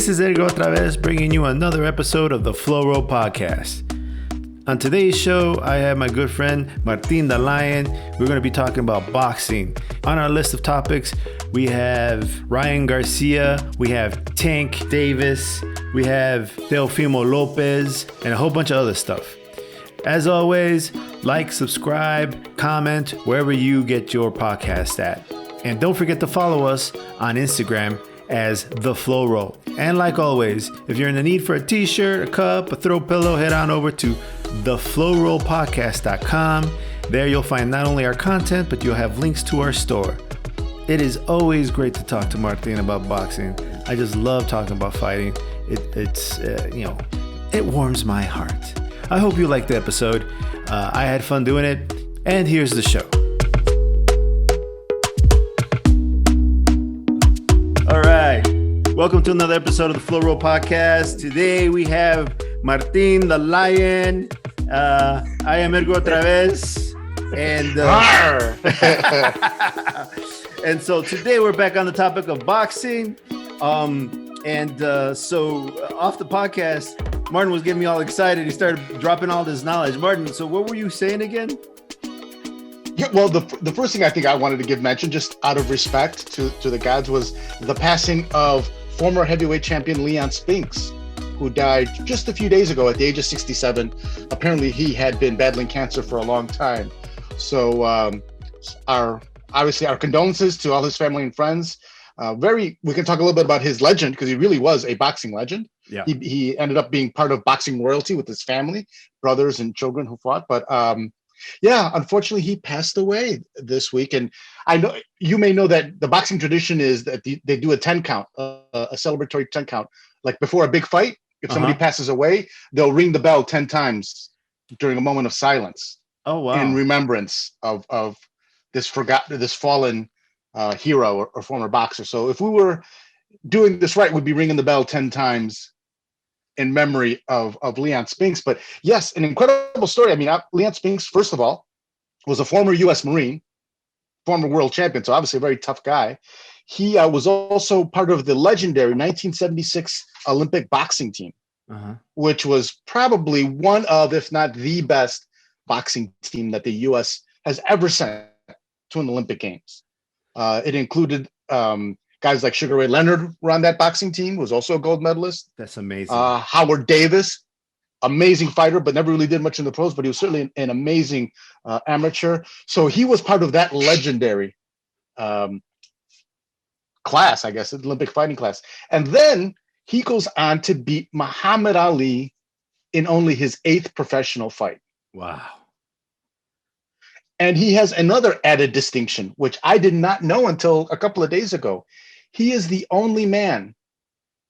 This is Edgar otra vez bringing you another episode of the Flow Roll Podcast. On today's show, I have my good friend Martin the Lion. We're going to be talking about boxing. On our list of topics, we have Ryan Garcia, we have Tank Davis, we have Teofimo Lopez, and a whole bunch of other stuff. As always, like, subscribe, comment wherever you get your podcast at. And don't forget to follow us on Instagram as The Flow Roll. And like always, if you're in the need for a t-shirt, a cup, a throw pillow, head on over to theflowrollpodcast.com. There you'll find not only our content, but you'll have links to our store. It is always great to talk to Martin about boxing. I just love talking about fighting. It warms my heart. I hope you liked the episode. I had fun doing it. And here's the show. All right. Welcome to another episode of the Flow Roll Podcast. Today we have Martin the Lion. I am Ergo otra vez. And and so today we're back on the topic of boxing. So off the podcast, Martin was getting me all excited. He started dropping all this knowledge. Martin, so what were you saying again? Yeah, well, the first thing I think I wanted to give mention, just out of respect to the gods, was the passing of former heavyweight champion Leon Spinks, who died just a few days ago at the age of 67. Apparently, he had been battling cancer for a long time. So our condolences to all his family and friends. We can talk a little bit about his legend, because he really was a boxing legend. Yeah. He ended up being part of boxing royalty with his family, brothers and children who fought. But unfortunately, he passed away this week. And I know you may know that the boxing tradition is that they do a 10 count, a celebratory 10 count. Like before a big fight, if somebody passes away, they'll ring the bell 10 times during a moment of silence. Oh, wow. In remembrance of this fallen hero or former boxer. So if we were doing this right, we'd be ringing the bell 10 times in memory of Leon Spinks. But yes, an incredible story. I mean, Leon Spinks, first of all, was a former U.S. Marine, former world champion, so obviously a very tough guy. He was also part of the legendary 1976 Olympic boxing team, which was probably one of, if not the best boxing team that the U.S. has ever sent to an Olympic Games. It included guys like Sugar Ray Leonard were on that boxing team, was also a gold medalist. That's amazing. Howard Davis, amazing fighter, but never really did much in the pros, but he was certainly an amazing amateur. So he was part of that legendary class, I guess, Olympic fighting class. And then he goes on to beat Muhammad Ali in only his 8th professional fight. Wow. And he has another added distinction, which I did not know until a couple of days ago. He is the only man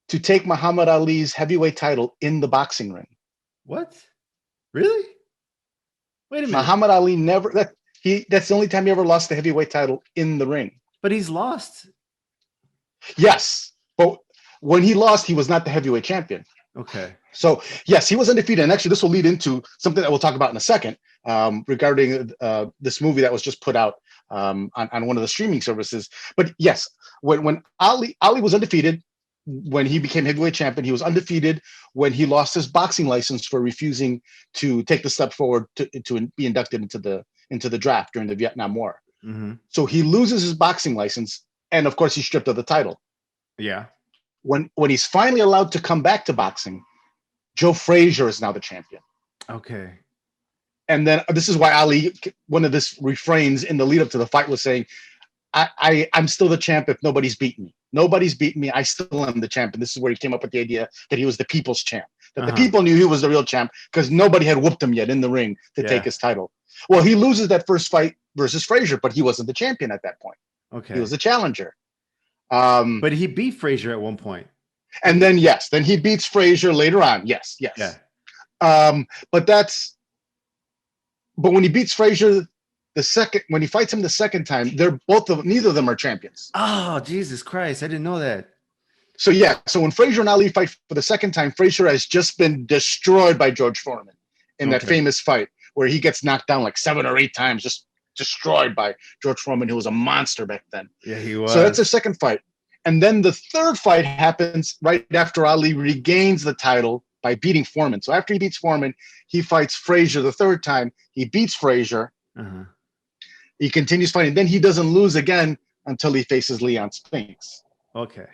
to take Muhammad Ali's heavyweight title in the boxing ring. What? Really? Wait a minute. Muhammad Ali that's the only time he ever lost the heavyweight title in the ring. But he's lost. Yes. But when he lost, he was not the heavyweight champion. Okay. So, yes, he was undefeated. And actually, this will lead into something that we'll talk about in a second regarding this movie that was just put out on one of the streaming services. But yes, when Ali was undefeated, when he became heavyweight champion, he was undefeated when he lost his boxing license for refusing to take the step forward to be inducted into the draft during the Vietnam War. Mm-hmm. So he loses his boxing license, and of course, he's stripped of the title. Yeah. When he's finally allowed to come back to boxing, Joe Frazier is now the champion. Okay. And then this is why Ali, one of his refrains in the lead up to the fight was saying, I'm still the champ if nobody's beaten me. Nobody's beaten me. I still am the champion. This is where he came up with the idea that he was the people's champ, that the people knew he was the real champ because nobody had whooped him yet in the ring to take his title. Well, he loses that first fight versus Frazier, but he wasn't the champion at that point. Okay. He was the challenger. But he beat Frazier at one point. And then, then he beats Frazier later on. Yes. Yeah. But when he beats Frazier when he fights him the second time, neither of them are champions. Oh, Jesus Christ. I didn't know that. So when Frazier and Ali fight for the second time, Frazier has just been destroyed by George Foreman in that famous fight where he gets knocked down like 7 or 8 times, just destroyed by George Foreman, who was a monster back then. Yeah, he was. So that's their second fight. And then the third fight happens right after Ali regains the title by beating Foreman. So after he beats Foreman, he fights Frazier the third time. He beats Frazier. Uh-huh. He continues fighting. Then he doesn't lose again until he faces Leon Spinks. Okay.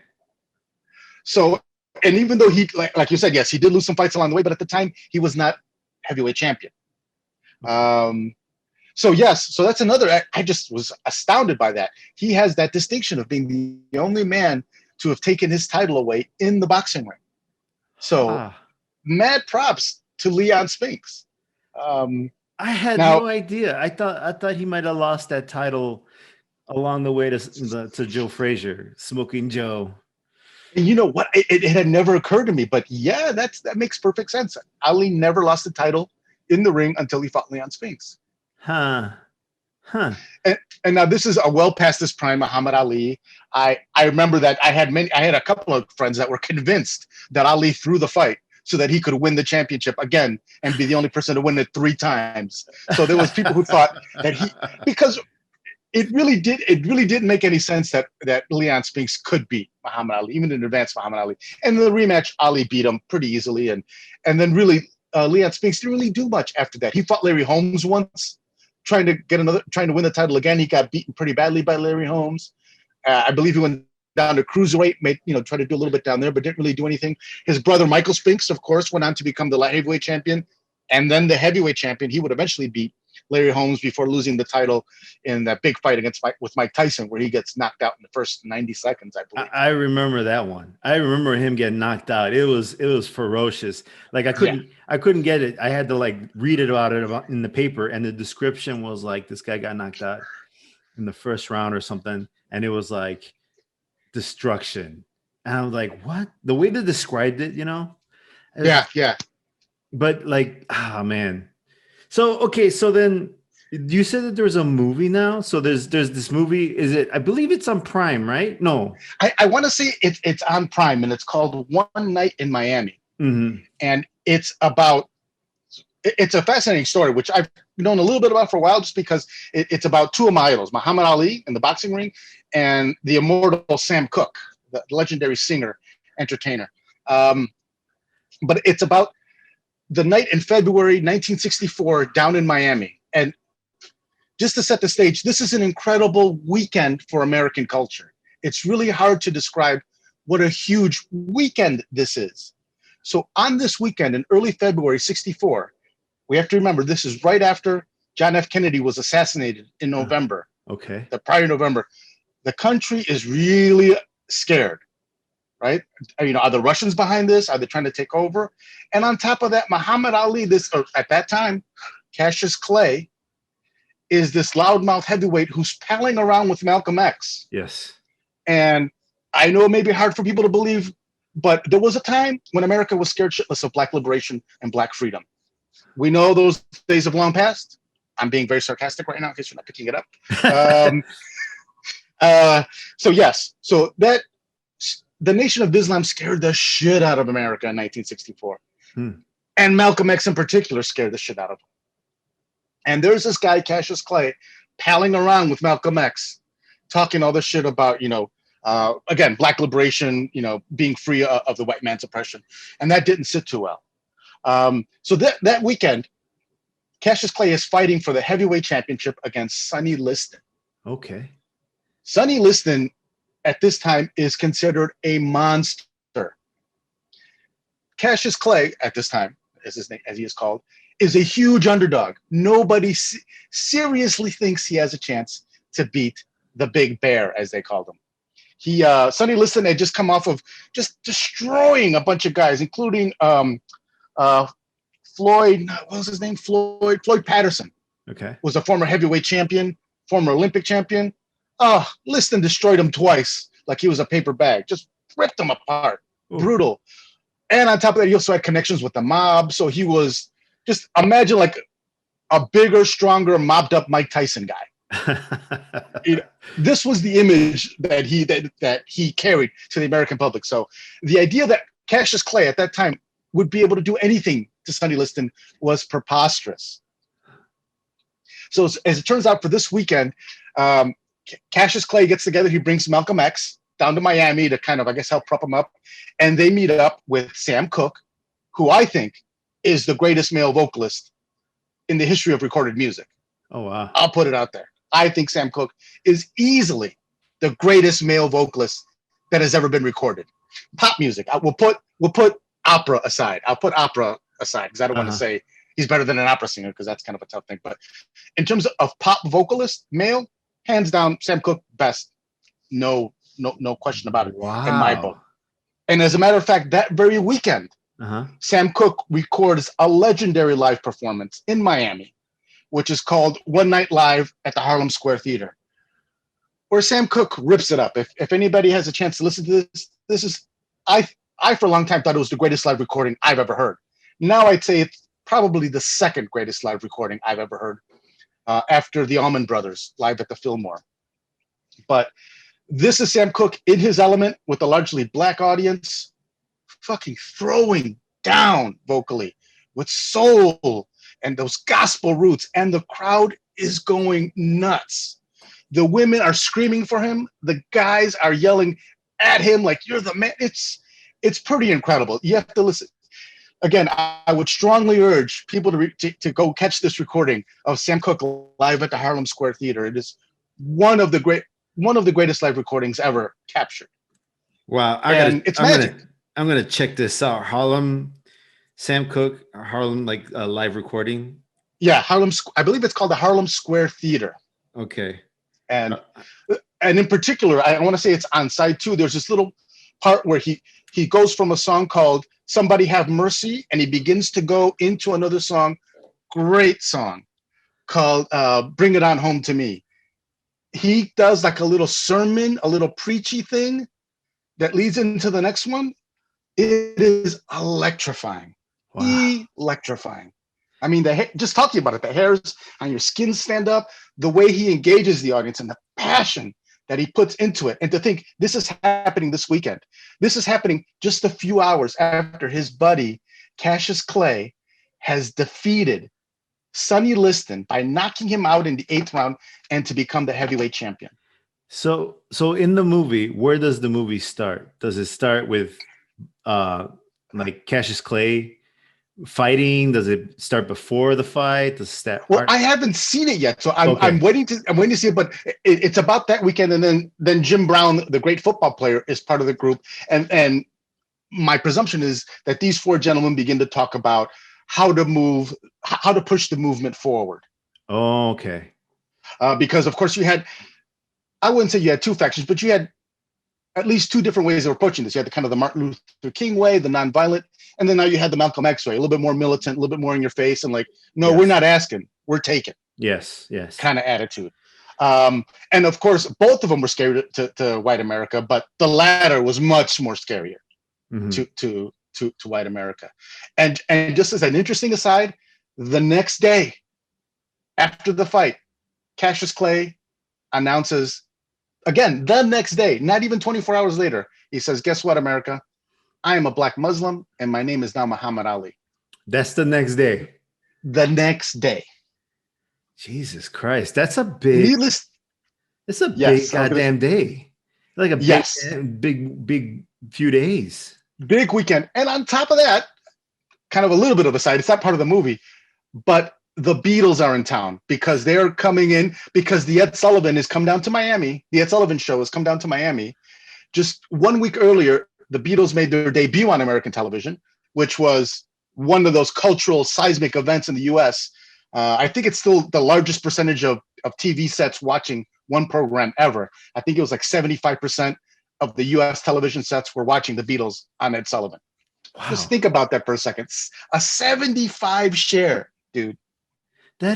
So, and even though he, like you said, yes, he did lose some fights along the way, but at the time he was not heavyweight champion. So yes, so that's another. I just was astounded by that. He has that distinction of being the only man to have taken his title away in the boxing ring. So, mad props to Leon Spinks. I had no idea. I thought he might have lost that title along the way to Joe Frazier, Smoking Joe. And you know what? It had never occurred to me, but yeah, that makes perfect sense. Ali never lost the title in the ring until he fought Leon Spinks. Huh. And now this is a well past his prime, Muhammad Ali. I remember that I had a couple of friends that were convinced that Ali threw the fight so that he could win the championship again and be the only person to win it 3 times. So there was people who thought that because it really didn't make any sense that Leon Spinks could beat Muhammad Ali, even in advance Muhammad Ali. And in the rematch, Ali beat him pretty easily. And then really Leon Spinks didn't really do much after that. He fought Larry Holmes once, trying to win the title again. He got beaten pretty badly by Larry Holmes. I believe he went down to cruiserweight, tried to do a little bit down there, but didn't really do anything. His brother Michael Spinks, of course, went on to become the light heavyweight champion and then the heavyweight champion. He would eventually beat Larry Holmes before losing the title in that big fight with Mike Tyson, where he gets knocked out in the first 90 seconds, I believe. I remember that one. I remember him getting knocked out. It was ferocious. Like I couldn't get it. I had to read about it in the paper, and the description was like this guy got knocked out in the first round or something, and it was like destruction. And I was like, what? The way they described it, Yeah. But man. So, okay. So then you said that there's a movie now. So there's this movie. I believe it's on Prime, right? No. I want to say it's on Prime, and it's called One Night in Miami. Mm-hmm. And it's a fascinating story, which I've known a little bit about for a while, just because it's about 2 of my idols, Muhammad Ali in the boxing ring and the immortal Sam Cooke, the legendary singer, entertainer. But it's about the night in February 1964 down in Miami. And just to set the stage, this is an incredible weekend for American culture. It's really hard to describe what a huge weekend this is. So on this weekend in early February 64, we have to remember this is right after John F. Kennedy was assassinated in November. Okay. The prior November. The country is really scared. Right? Are the Russians behind this? Are they trying to take over? And on top of that, Muhammad Ali, at that time, Cassius Clay, is this loudmouth heavyweight who's palling around with Malcolm X. Yes. And I know it may be hard for people to believe, but there was a time when America was scared shitless of black liberation and black freedom. We know those days have long passed. I'm being very sarcastic right now in case you're not picking it up. So yes, so that the Nation of Islam scared the shit out of America in 1964. And Malcolm X in particular scared the shit out of him. And there's this guy, Cassius Clay, palling around with Malcolm X, talking all this shit about, again, black liberation, being free of the white man's oppression. And that didn't sit too well. So that weekend, Cassius Clay is fighting for the heavyweight championship against Sonny Liston. Okay. Sonny Liston at this time is considered a monster. Cassius Clay at this time, as he is called, is a huge underdog. Nobody seriously thinks he has a chance to beat the Big Bear, as they called him. Sonny Liston had just come off of just destroying a bunch of guys, including Floyd. What was his name? Floyd Patterson. Okay. Was a former heavyweight champion, former Olympic champion. Liston destroyed him twice, like he was a paper bag. Just ripped him apart. Ooh. Brutal. And on top of that, he also had connections with the mob. So he was just imagine like a bigger, stronger, mobbed up Mike Tyson guy. This was the image that he carried to the American public. So the idea that Cassius Clay at that time would be able to do anything to Sonny Liston was preposterous. So as it turns out, for this weekend, Cassius Clay gets together. He brings Malcolm X, down to Miami to kind of, I guess, help prop him up. And they meet up with Sam Cooke, who I think is the greatest male vocalist in the history of recorded music. Oh, wow. I'll put it out there. I think Sam Cooke is easily the greatest male vocalist that has ever been recorded. Pop music. We'll put opera aside. I'll put opera aside because I don't want to say he's better than an opera singer because that's kind of a tough thing. But in terms of pop vocalist, male, hands down, Sam Cooke best. No question about it. Wow. In my book. And as a matter of fact, that very weekend, Sam Cooke records a legendary live performance in Miami, which is called One Night Live at the Harlem Square Theater, where Sam Cooke rips it up. If anybody has a chance to listen to this is, I for a long time thought it was the greatest live recording I've ever heard. Now I'd say it's probably the second greatest live recording I've ever heard, after the Allman Brothers live at the Fillmore. But this is Sam Cooke in his element with a largely black audience, fucking throwing down vocally with soul and those gospel roots, and the crowd is going nuts. The women are screaming for him. The guys are yelling at him like, "You're the man." It's pretty incredible. You have to listen. Again, I would strongly urge people to go catch this recording of Sam Cooke live at the Harlem Square Theater. It is one of the greatest live recordings ever captured. Wow, it's magic. I'm gonna check this out. Sam Cooke, Harlem live recording. Yeah, Harlem. I believe it's called the Harlem Square Theater. Okay. And in particular, I want to say it's on side 2. There's this little part where he goes from a song called "Somebody Have Mercy" and he begins to go into another song, great song, called "Bring It On Home to Me." He does like a little sermon, a little preachy thing that leads into the next one. It is electrifying. Wow. Electrifying. I mean, just talking about it, the hairs on your skin stand up, the way he engages the audience and the passion that he puts into it. And to think this is happening this weekend. This is happening just a few hours after his buddy, Cassius Clay, has defeated Sonny Liston by knocking him out in the 8th round and to become the heavyweight champion. So in the movie, where does the movie start? Does it start with like Cassius Clay fighting? Does it start before the fight? Well, I haven't seen it yet, so I'm waiting to see it. But it's about that weekend, and then Jim Brown, the great football player, is part of the group, and my presumption is that these 4 gentlemen begin to talk about how to push the movement forward. Oh, okay. Because of course I wouldn't say you had 2 factions, but you had at least 2 different ways of approaching this. You had the kind of the Martin Luther King way, the nonviolent, and then now you had the Malcolm X way, a little bit more militant, a little bit more in your face, and like, no, We're not asking, we're taking. Yes. Kind of attitude. And of course, both of them were scary to white America, but the latter was much more scarier to white America. And just as an interesting aside, the next day after the fight, Cassius Clay announces, again, the next day, not even 24 hours later, he says, "Guess what, America? I am a black Muslim, and my name is now Muhammad Ali." That's the next day. The next day. Jesus Christ, that's a big. It's a big goddamn day. Like a big few days. Big weekend, and on top of that, kind of a little bit of a side. It's not part of the movie, but the Beatles are in town because they're coming in because the Ed Sullivan has come down to Miami. The Ed Sullivan Show has come down to Miami. Just 1 week earlier, the Beatles made their debut on American television, which was one of those cultural seismic events in the U.S. I think it's still the largest percentage of TV sets watching one program ever. I think it was like 75% of the U.S. television sets were watching the Beatles on Ed Sullivan. Wow. Just think about that for a second. A 75 share, dude. There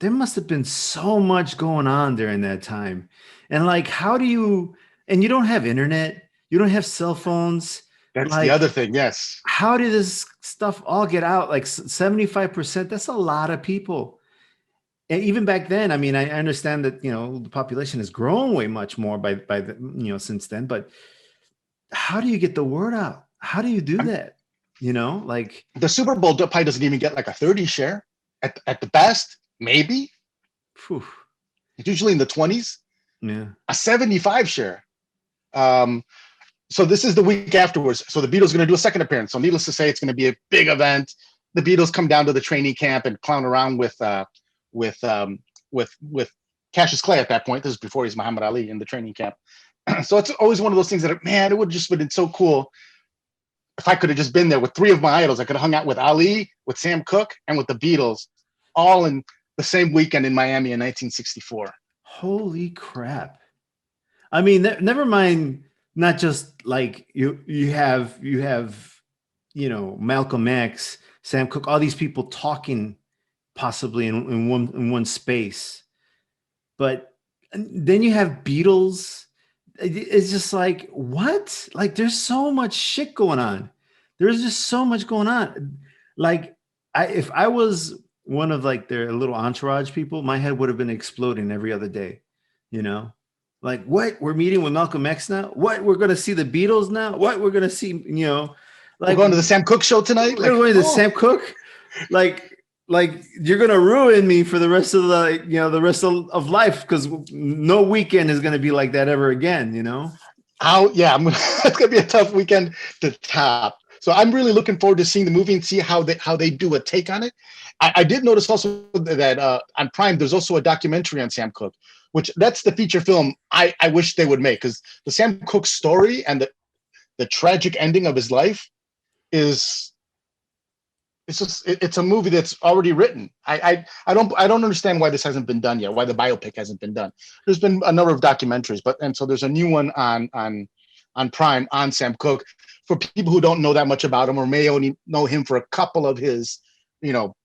must have been so much going on during that time. And like, and you don't have internet, you don't have cell phones. That's the other thing. Yes. How did this stuff all get out? Like 75%, that's a lot of people. And even back then, I mean, I understand that, the population has grown way much more by since then, but how do you get the word out? How do you do that? Like the Super Bowl probably doesn't even get like a 30 share at the best, maybe. Whew. It's usually in the 20s. Yeah. A 75 share. So this is the week afterwards. So the Beatles are going to do a second appearance. So needless to say, it's going to be a big event. The Beatles come down to the training camp and clown around with Cassius Clay at that point. This is before he's Muhammad Ali in the training camp. So it's always one of those things that, man, it would have just been so cool if I could have just been there with three of my idols. I could have hung out with Ali, with Sam Cooke, and with the Beatles, all in the same weekend in Miami in 1964. Holy crap. I mean, never mind, not just like you have, Malcolm X, Sam Cooke, all these people talking possibly in one space. But then you have Beatles. It's just like, what? Like, there's so much shit going on. There's just so much going on. Like, if I was one of like their little entourage people, my head would have been exploding every other day, Like, what? We're meeting with Malcolm X now? What? We're going to see the Beatles now? What? We're going to see, like, we're going to the Sam Cooke show tonight? We're going to the Sam Cooke? Like you're going to ruin me for the rest of the rest of life, because no weekend is going to be like that ever again, It's going to be a tough weekend to top. So I'm really looking forward to seeing the movie and see how they do a take on it. I did notice also that on Prime, there's also a documentary on Sam Cooke, which that's the feature film I wish they would make, because the Sam Cooke story and the tragic ending of his life it's a movie that's already written. I don't understand why this hasn't been done yet, why the biopic hasn't been done. There's been a number of documentaries, and so there's a new one on Prime on Sam Cooke for people who don't know that much about him or may only know him for a couple of his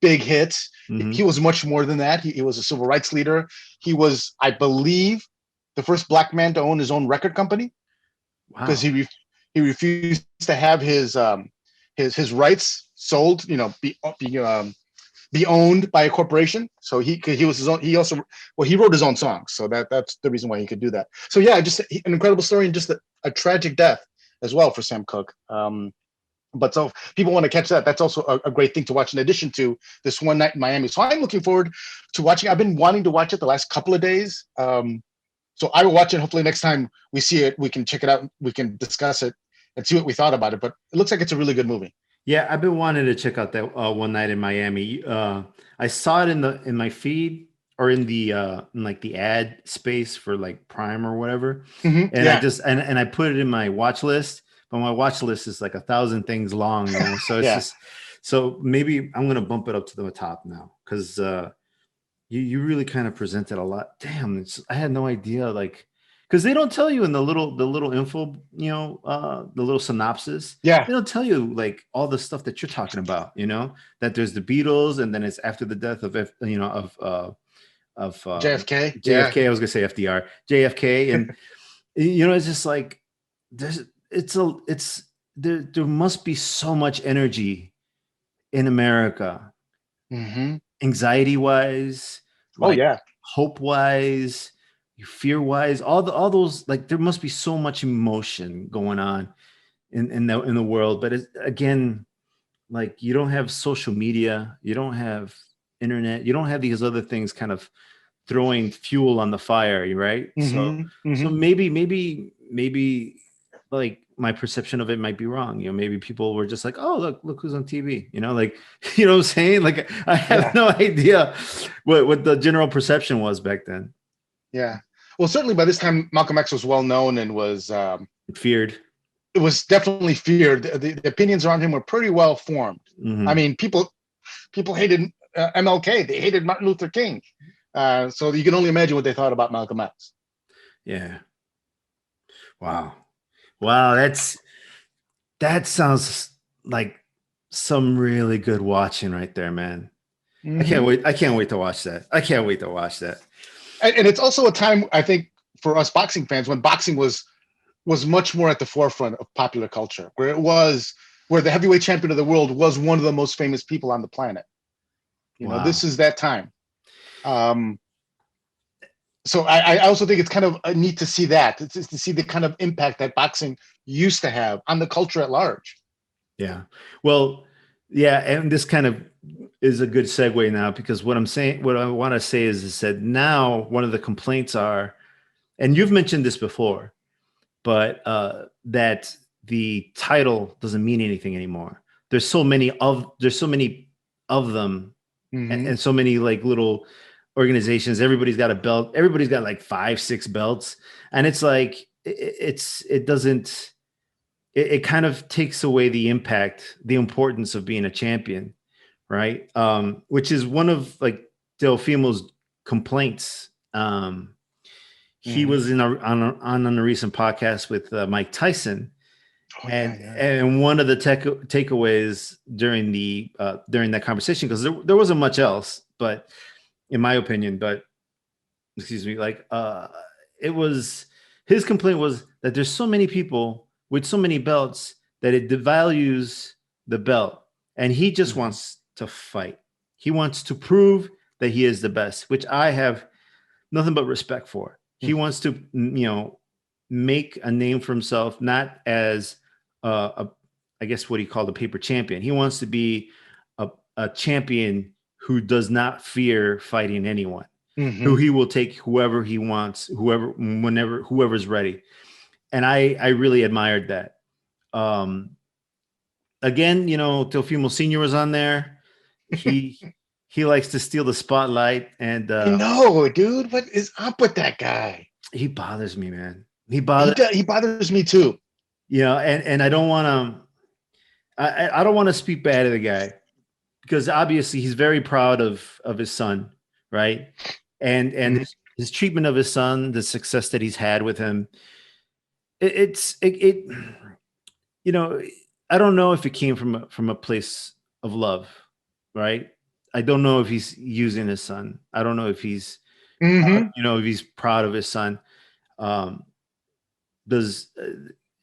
big hits. Mm-hmm. He was much more than that. He was a civil rights leader. He was, I believe, the first black man to own his own record company. Wow. Because he refused to have his rights sold, be owned by a corporation. So he was his own. He wrote his own songs, so that's the reason why he could do that. So yeah, just an incredible story and just a tragic death as well for Sam Cooke. But so if people want to catch that, that's also a great thing to watch in addition to this One Night in Miami. So I'm looking forward to watching. I've been wanting to watch it the last couple of days. So I will watch it. Hopefully next time we see it, we can check it out. We can discuss it and see what we thought about it. But it looks like it's a really good movie. Yeah, I've been wanting to check out that One Night in Miami. I saw it in my feed or in the ad space for like Prime or whatever. Mm-hmm. And yeah. I just and I put it in my watch list, but my watch list is like 1,000 things long, So it's just, so maybe I'm gonna bump it up to the top now, because you really kind of presented a lot. Damn, I had no idea, like, because they don't tell you in the little info, the little synopsis. Yeah, they don't tell you like all the stuff that you're talking about. That there's the Beatles, and then it's after the death of JFK. JFK. Yeah. I was gonna say FDR. JFK, and it's just like there must be so much energy in America, mm-hmm. anxiety wise, hope wise, fear wise, all those, like, there must be so much emotion going on in the world. But again, like, you don't have social media, you don't have internet, you don't have these other things kind of throwing fuel on the fire, right? Mm-hmm. So maybe like my perception of it might be wrong. Maybe people were just like, oh, look who's on TV, like, what I'm saying? Like, I have no idea what the general perception was back then. Yeah. Well, certainly by this time, Malcolm X was well known and was feared. It was definitely feared. The opinions around him were pretty well formed. Mm-hmm. I mean, people hated MLK. They hated Martin Luther King. So you can only imagine what they thought about Malcolm X. Yeah. Wow. That sounds like some really good watching right there, man. Mm-hmm. I can't wait to watch that. And it's also a time, I think, for us boxing fans when boxing was much more at the forefront of popular culture, where the heavyweight champion of the world was one of the most famous people on the planet. This is that time. So I also think it's kind of neat to see that. It's to see the kind of impact that boxing used to have on the culture at large. Yeah. Well, yeah. And this kind of is a good segue now, because what I want to say is that now one of the complaints are, and you've mentioned this before, but that the title doesn't mean anything anymore. There's so many of them, Mm-hmm. and so many like little organizations. Everybody's got a belt. Everybody's got like 5, 6 belts, and it's like it doesn't. It kind of takes away the impact, the importance of being a champion, right? Which is one of like Teofimo's complaints. He Mm-hmm. was on a recent podcast with Mike Tyson, Oh yeah, and yeah. and one of the takeaways during that conversation, because there wasn't much else, but in my opinion, but excuse me, like it was his complaint was that there's so many people with so many belts that it devalues the belt, and he just Mm-hmm. wants to fight. He wants to prove that he is the best, which I have nothing but respect for. He wants to, make a name for himself, not as I guess what he called a paper champion. He wants to be a champion who does not fear fighting anyone, who Mm-hmm. he will take whoever he wants, whoever's ready. And I really admired that. Um, Again, Teofimo Senior was on there. He he likes to steal the spotlight, and I know, dude. What is up with that guy? he bothers me, man. He bothers, He bothers me too. and I don't want to. I don't want to speak bad of the guy, because obviously he's very proud of his son, right? And Mm-hmm. his treatment of his son, the success that he's had with him, it you know, I don't know if it came from a place of love, right? I don't know if he's using his son. I don't know if he's Mm-hmm. if he's proud of his son. Um, does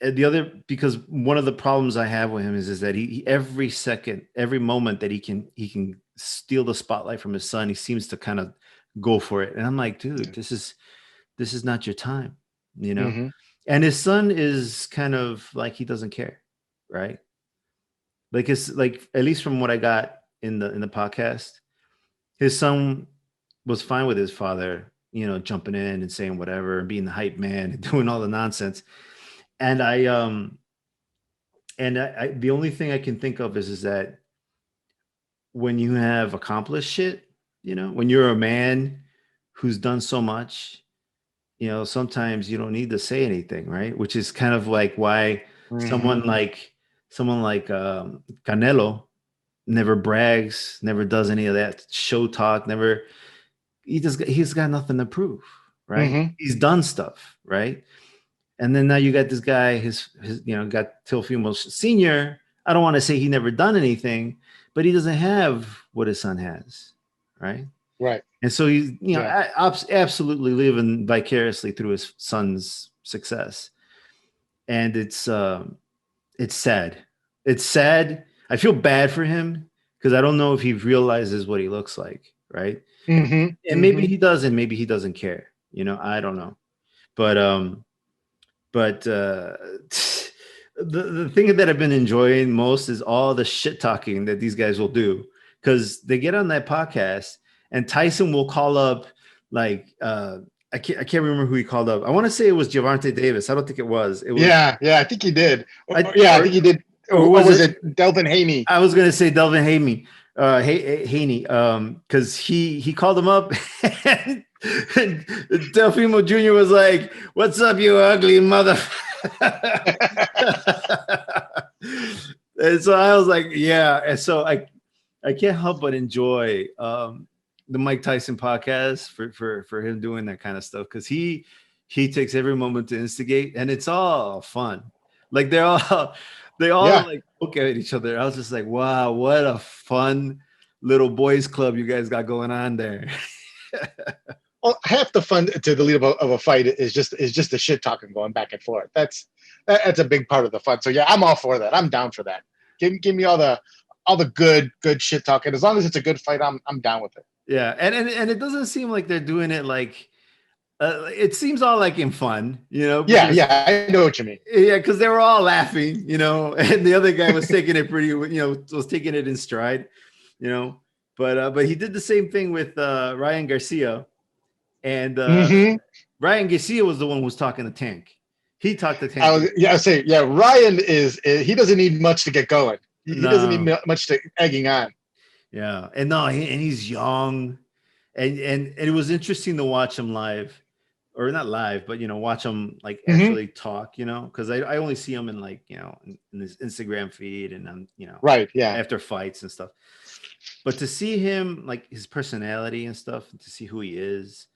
the other because one of the problems I have with him is that he every second, every moment that he can steal the spotlight from his son, he seems to kind of go for it, and I'm like, dude, this is not your time, you know. Mm-hmm. And his son is kind of like he doesn't care, right? Like it's like, at least from what I got in the podcast, his son was fine with his father, jumping in and saying whatever and being the hype man and doing all the nonsense. And I the only thing I can think of is that when you have accomplished shit, when you're a man who's done so much, sometimes you don't need to say anything, right? Which is kind of like why Mm-hmm. someone like Canelo never brags, never does any of that show talk, never. He's got nothing to prove, right? Mm-hmm. He's done stuff, right? And then now you got this guy, his got Teofimo Senior. I don't want to say he never done anything, but he doesn't have what his son has, right? Right. And so he's Yeah. absolutely living vicariously through his son's success, and it's sad. It's sad. I feel bad for him because I don't know if he realizes what he looks like, right? Mm-hmm. And maybe Mm-hmm. he does, and maybe he doesn't care. I don't know. But the thing that I've been enjoying most is all the shit talking that these guys will do, because they get on that podcast and Tyson will call up like I can't remember who he called up. I want to say it was Javante Davis. I don't think it was. It was Yeah. Yeah. I think he did. I Yeah, I think he did. or Or was was it? it Delvin Haney? I was gonna say Delvin Haney, Haney, because he called him up, and Teofimo Jr. was like, "What's up, you ugly mother?" And so I was like, "Yeah." And so I can't help but enjoy the Mike Tyson podcast for him doing that kind of stuff, because he takes every moment to instigate, and it's all fun. Like they all Yeah. like look at each other. I was just like, wow, what a fun little boys club you guys got going on there. Well, half the fun to the lead of a fight is just the shit talking going back and forth. That's a big part of the fun. So yeah, I'm all for that. I'm down for that. Give me all the good shit talking. As long as it's a good fight, I'm down with it. Yeah, and it doesn't seem like they're doing it like it seems all like in fun, Yeah, because yeah, I know what you mean. yeah, because they were all laughing, and the other guy was taking it was taking it in stride, you know. But he did the same thing with Ryan Garcia, and Mm-hmm. Ryan Garcia was the one who was talking to Tank. He talked the tank. I say, yeah, Ryan he doesn't need much to get going. He doesn't need No. much to egging on. Yeah. And no, and he's young. And it was interesting to watch him live, or not live, but watch him like Mm-hmm. actually talk, because I only see him in like, in his Instagram feed and Right. Yeah. after fights and stuff. But to see him, like his personality and stuff, to see who he is,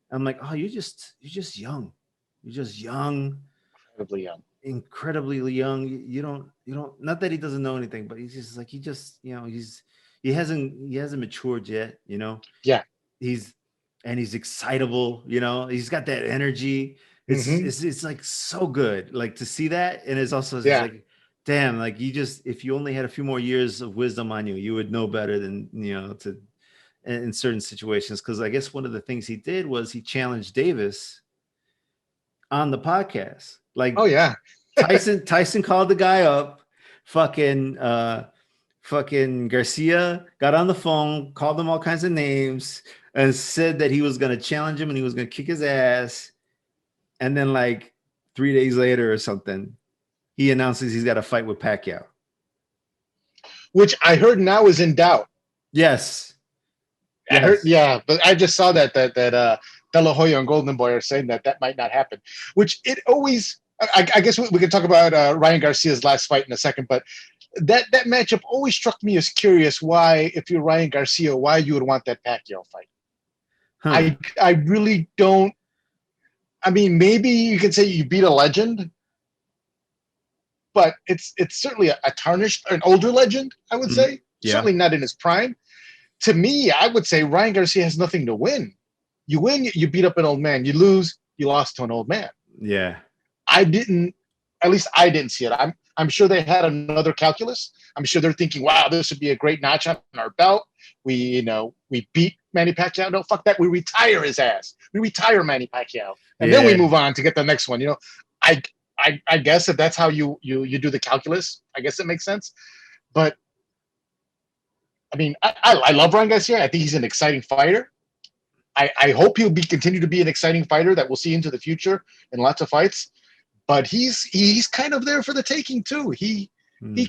I'm like, oh, you're just young. You're just young, Incredibly young. incredibly young. You don't. Not that he doesn't know anything, but he's just like he hasn't matured yet. Yeah. He's he's excitable. He's got that energy. It's Mm-hmm. it's it's like so good, like to see that, and it's also just Yeah. like, damn, like if you only had a few more years of wisdom on you, you would know better than to in certain situations. Because I guess one of the things he did was he challenged Davis on the podcast. Oh Like yeah. Tyson called the guy up, fucking Garcia got on the phone, called him all kinds of names, and said that he was gonna challenge him and he was gonna kick his ass. And then like 3 days later or something, he announces he's got a fight with Pacquiao. Which I heard now is in doubt. Yes. I heard, yeah, but I just saw that De La Hoya and Golden Boy are saying that might not happen. Which it always. I guess we can talk about Ryan Garcia's last fight in a second, but that matchup always struck me as curious. Why, if you're Ryan Garcia, why you would want that Pacquiao fight? Huh. I really don't. I mean, maybe you can say you beat a legend, but it's certainly a tarnished, an older legend. I would say Yeah. certainly not in his prime. To me, I would say Ryan Garcia has nothing to win. You win, you beat up an old man. You lose, you lost to an old man. Yeah. At least I didn't see it. I'm sure they had another calculus. I'm sure they're thinking, wow, this would be a great notch on our belt. We beat Manny Pacquiao. No, fuck that. We retire his ass. We retire Manny Pacquiao. And then we move on to get the next one. I guess if that's how you do the calculus, I guess it makes sense. But I mean, I love Ryan Garcia. I think he's an exciting fighter. I hope he'll continue to be an exciting fighter that we'll see into the future in lots of fights. But he's kind of there for the taking too. He I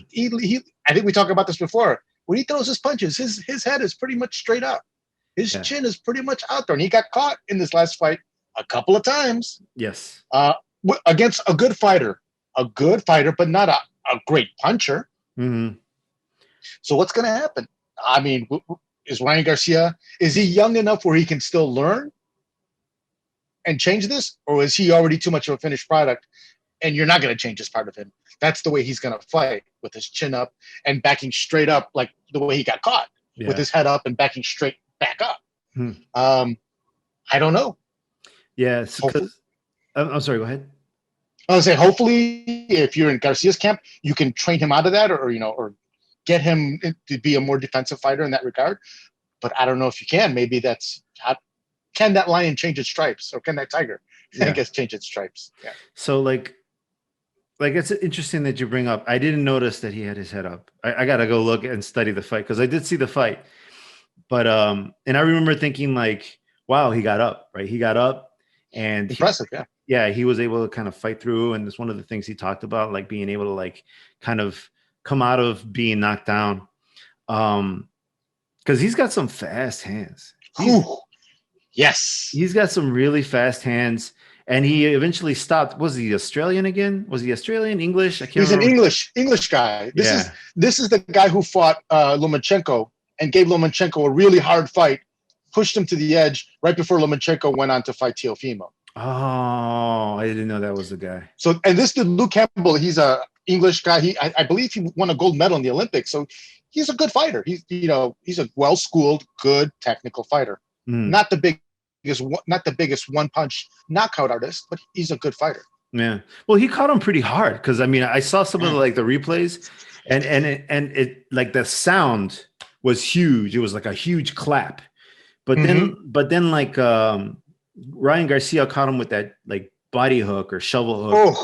think we talked about this before. When he throws his punches, his head is pretty much straight up. His chin is pretty much out there, and he got caught in this last fight a couple of times. Yes. Against a good fighter, but not a great puncher. Mm-hmm. So what's going to happen? I mean, is Ryan Garcia, is he young enough where he can still learn and change this? Or is he already too much of a finished product and you're not going to change this part of him? That's the way he's going to fight, with his chin up and backing straight up, like the way he got caught, with his head up and backing straight back up. I don't know. Yeah. Because I'm sorry, go ahead. I would say, hopefully, if you're in Garcia's camp, you can train him out of that, or get him to be a more defensive fighter in that regard. But I don't know if you can. Maybe can that lion change its stripes, or can that tiger, I guess, change its stripes? Yeah. So like it's interesting that you bring up. I didn't notice that he had his head up. I gotta go look and study the fight, because I did see the fight, but and I remember thinking like, wow, he got up, right? He got up, and impressive, he was able to kind of fight through. And it's one of the things he talked about, like being able to like kind of come out of being knocked down, because he's got some fast hands. Yes, he's got some really fast hands. And he eventually stopped. Was he Australian again? Was he Australian, English? I can't remember. He's an English guy. This is the guy who fought Lomachenko and gave Lomachenko a really hard fight, pushed him to the edge right before Lomachenko went on to fight Teofimo. Oh, I didn't know that was the guy. So, and this dude, Luke Campbell, he's a English guy. I believe he won a gold medal in the Olympics. So he's a good fighter. He's a well-schooled, good technical fighter. Not the biggest one-punch knockout artist, but he's a good fighter. Yeah. Well, he caught him pretty hard, because I mean, I saw some of the replays, and it like the sound was huge. It was like a huge clap. But then like Ryan Garcia caught him with that like body hook or shovel hook.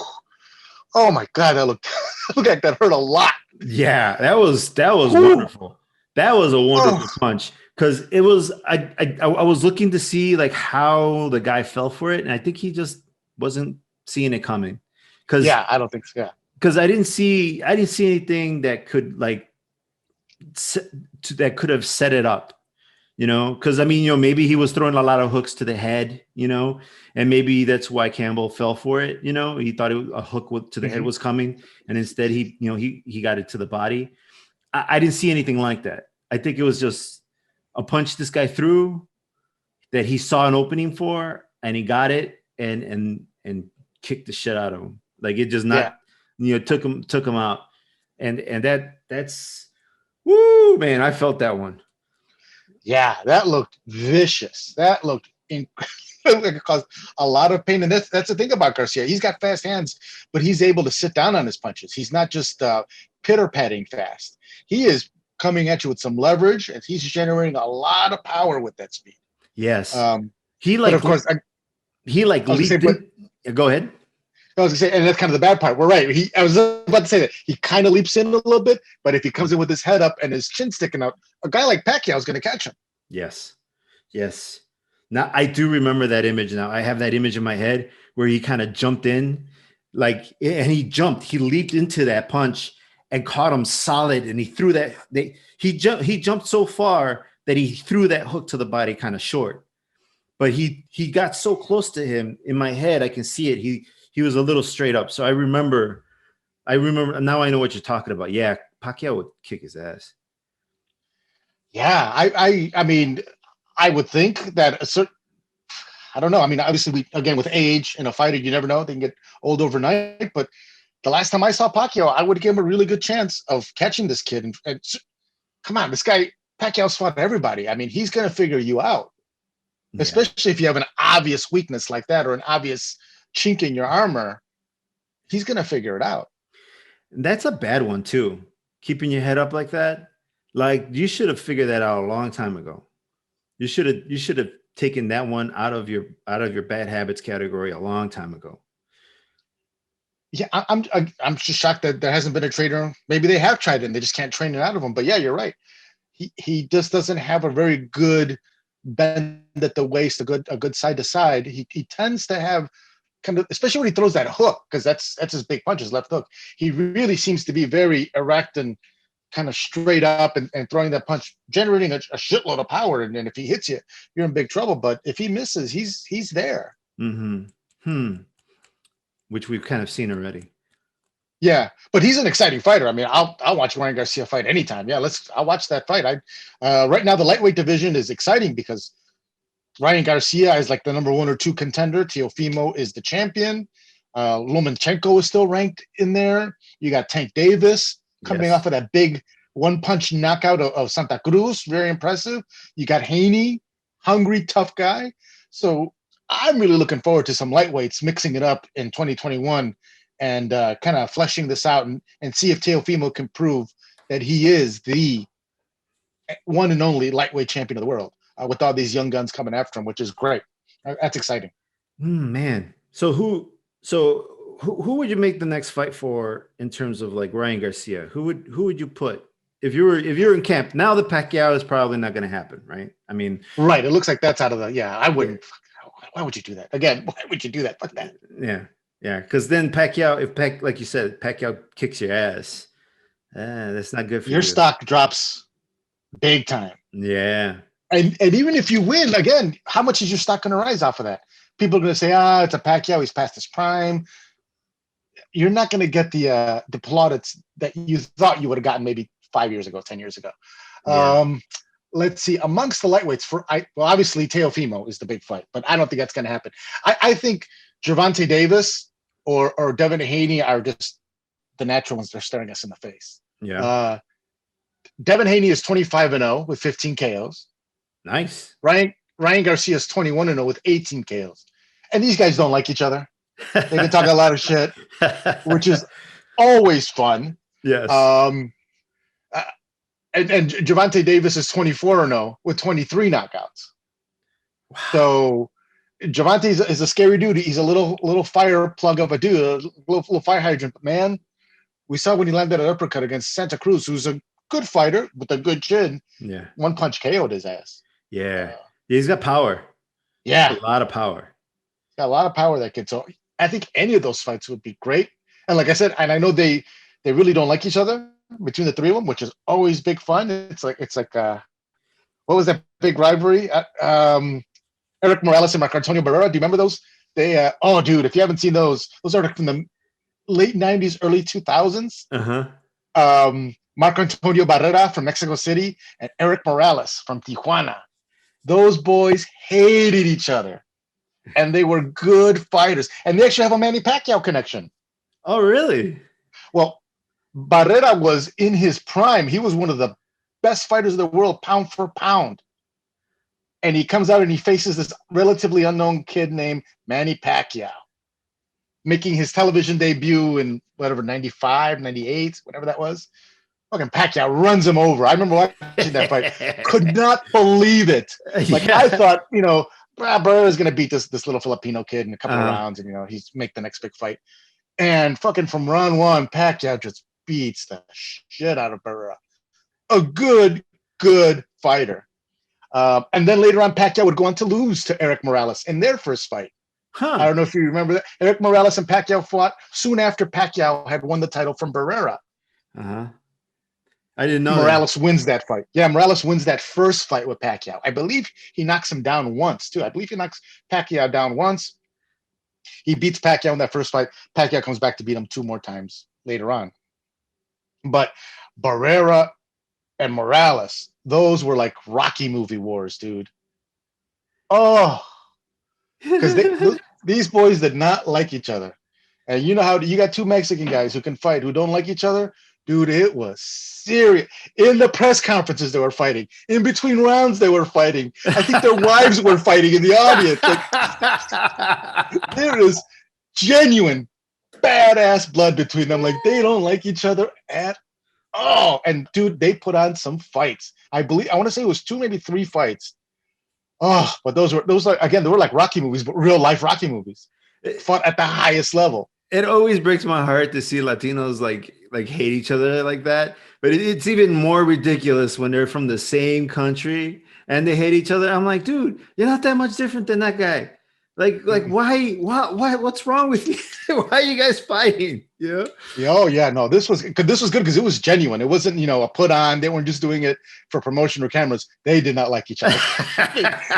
Oh my God, that looked like that hurt a lot. Yeah, that was wonderful. That was a wonderful punch. Because it was, I was looking to see like how the guy fell for it, and I think he just wasn't seeing it coming. Yeah, I don't think so. Yeah. Because I didn't see anything that could like that could have set it up. Because I mean, maybe he was throwing a lot of hooks to the head, and maybe that's why Campbell fell for it. He thought a hook to the head was coming, and instead he got it to the body. I didn't see anything like that. I think it was just a punch this guy threw that he saw an opening for, and he got it and kicked the shit out of him. Like it just took him out, and that's woo, man. I felt that one. Yeah, that looked vicious. That looked it caused a lot of pain. And that's the thing about Garcia. He's got fast hands, but he's able to sit down on his punches. He's not just pitter-patting fast. He is coming at you with some leverage, and he's generating a lot of power with that speed. Yes. But of course, leaped in. Go ahead. I was gonna say, and that's kind of the bad part. We're right. I was about to say that he kind of leaps in a little bit, but if he comes in with his head up and his chin sticking out, a guy like Pacquiao is going to catch him. Yes. Now I do remember that image. Now I have that image in my head where he kind of jumped in, and he leaped into that punch and caught him solid, and he threw that. He jumped so far that he threw that hook to the body kind of short, but he got so close to him. In my head, I can see it. He was a little straight up. So I remember now I know what you're talking about. Yeah, Pacquiao would kick his ass. Yeah, I mean, I would think that I don't know. I mean, obviously, with age in a fighter, you never know. They can get old overnight. But the last time I saw Pacquiao, I would give him a really good chance of catching this kid. And come on, this guy, Pacquiao's fought everybody. I mean, he's going to figure you out, especially if you have an obvious weakness like that or an obvious chink in your armor. He's going to figure it out. That's a bad one too. Keeping your head up like that. Like you should have figured that out a long time ago. You should have taken that one out of your bad habits category a long time ago. Yeah, I'm just shocked that there hasn't been a trainer. Maybe they have tried it and they just can't train it out of him. But yeah, you're right. He just doesn't have a very good bend at the waist, a good side to side. He tends to have kind of, especially when he throws that hook, because that's his big punch, his left hook. He really seems to be very erect and kind of straight up and throwing that punch, generating a shitload of power. And if he hits you, you're in big trouble. But if he misses, he's there. Which we've kind of seen already. Yeah, but he's an exciting fighter. I mean, I'll watch Ryan Garcia fight anytime. Yeah, I'll watch that fight. Right now the lightweight division is exciting because Ryan Garcia is like the number 1 or 2 contender. Teofimo is the champion. Lomachenko is still ranked in there. You got Tank Davis coming off of that big one-punch knockout of Santa Cruz. Very impressive. You got Haney, hungry, tough guy. So I'm really looking forward to some lightweights mixing it up in 2021 and kind of fleshing this out and see if Teofimo can prove that he is the one and only lightweight champion of the world with all these young guns coming after him, which is great. That's exciting. Man. So who would you make the next fight for in terms of like Ryan Garcia? Who would you put if you're in camp? Now the Pacquiao is probably not going to happen, right? I mean, right. It looks like that's out of the, I wouldn't. Why would you do that? Again, why would you do that? Fuck that. Yeah. Because then Pacquiao, like you said, Pacquiao kicks your ass. That's not good for your stock drops big time. Yeah. And even if you win, again, how much is your stock going to rise off of that? People are going to say, it's a Pacquiao. He's past his prime. You're not going to get the plaudits that you thought you would have gotten maybe 5 years ago, 10 years ago. Yeah. Let's see. Amongst the lightweights, obviously Teofimo is the big fight, but I don't think that's going to happen. I think Gervonta Davis or Devin Haney are just the natural ones that are staring us in the face. Yeah. Devin Haney is 25-0 with 15 KOs. Nice. Ryan Garcia is 21-0 with 18 KOs. And these guys don't like each other. They can talk a lot of shit, which is always fun. Yes. And Gervonta Davis is 24-0 with 23 knockouts. Wow. So Gervonta is a scary dude. He's a little fire plug of a dude, a little fire hydrant. But man, we saw when he landed an uppercut against Santa Cruz, who's a good fighter with a good chin. Yeah. One punch KO'd his ass. Yeah. He's got power. Yeah. A lot of power. Got a lot of power, that kid. So I think any of those fights would be great. And like I said, and I know they really don't like each other between the three of them, which is always big fun. It's like what was that big rivalry? Eric Morales and Marco Antonio Barrera. Do you remember those? They oh, dude, if you haven't seen those are from the late '90s, early 2000s. Uh-huh. Marco Antonio Barrera from Mexico City and Eric Morales from Tijuana. Those boys hated each other, and they were good fighters. And they actually have a Manny Pacquiao connection. Oh, really? Well, Barrera was in his prime. He was one of the best fighters of the world, pound for pound. And he comes out and he faces this relatively unknown kid named Manny Pacquiao, making his television debut in whatever, 95, 98, whatever that was. Fucking Pacquiao runs him over. I remember watching that fight. Could not believe it. Like, Yeah. I thought, Barrera's going to beat this little Filipino kid in a couple of rounds and, he's make the next big fight. And fucking from round one, Pacquiao just beats the shit out of Barrera. A good fighter. And then later on, Pacquiao would go on to lose to Eric Morales in their first fight. Huh. I don't know if you remember that. Eric Morales and Pacquiao fought soon after Pacquiao had won the title from Barrera. Uh-huh. I didn't know Morales wins that fight. Yeah, Morales wins that first fight with Pacquiao. I believe he knocks him down once, too. I believe he knocks Pacquiao down once. He beats Pacquiao in that first fight. Pacquiao comes back to beat him 2 more times later on. But Barrera and Morales, those were like Rocky movie wars, dude. Oh, because these boys did not like each other. And you know how you got 2 Mexican guys who can fight who don't like each other? Dude, it was serious. In the press conferences, they were fighting. In between rounds, they were fighting. I think their wives were fighting in the audience. Like, there is genuine badass blood between them. Like, they don't like each other at all. And dude, they put on some fights. I want to say it was 2, maybe 3 fights. Oh, but those were again, they were like Rocky movies, but real life Rocky movies. Fought at the highest level. It always breaks my heart to see Latinos like hate each other like that. But it's even more ridiculous when they're from the same country and they hate each other. I'm like, dude, you're not that much different than that guy. Like why? What's wrong with you? Why are you guys fighting? Yeah. Oh yeah, no. This was good because it was genuine. It wasn't a put on. They weren't just doing it for promotion or cameras. They did not like each other.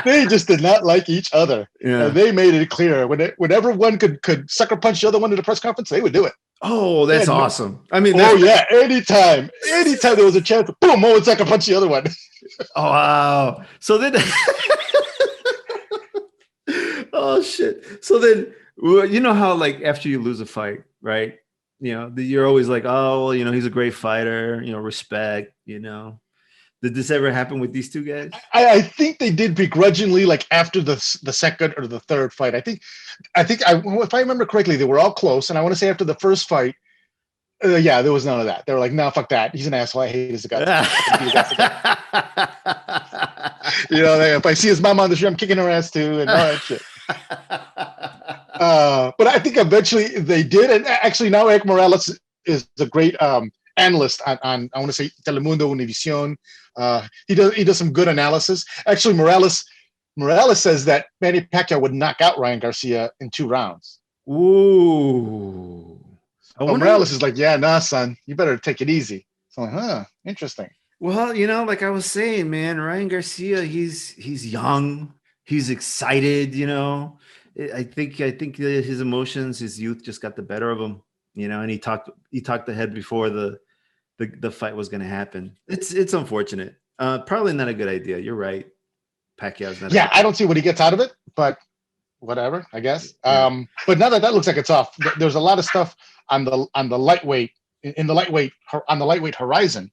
They just did not like each other. Yeah. And they made it clear whenever one could sucker punch the other one at a press conference, they would do it. Oh, that's awesome. I mean, yeah. Anytime there was a chance, boom, one would sucker punch the other one. Oh wow. So then. Oh shit. So then, you know how like after you lose a fight, right? You're always like, oh, well, he's a great fighter, respect, Did this ever happen with these 2 guys? I think they did begrudgingly, like after the second or the third fight. I think if I remember correctly, they were all close. And I want to say after the first fight, yeah, there was none of that. They were like, no, fuck that. He's an asshole. I hate his guy. If I see his mom on the street, I'm kicking her ass too, and all that shit. But I think eventually they did. And actually now Eric Morales is a great analyst on I want to say Telemundo, Univision. He does some good analysis. Actually, Morales says that Manny Pacquiao would knock out Ryan Garcia in 2 rounds. Ooh. Morales is like, yeah, nah, son, you better take it easy. So I'm like, interesting. Well, like I was saying, man, Ryan Garcia, he's young, he's excited, I think his emotions, his youth just got the better of him, and he talked ahead before the fight was going to happen. It's unfortunate. Probably not a good idea. You're right. Pacquiao's not. Yeah, I don't see what he gets out of it, but whatever, I guess. Yeah. But now that looks like it's off, there's a lot of stuff on the lightweight horizon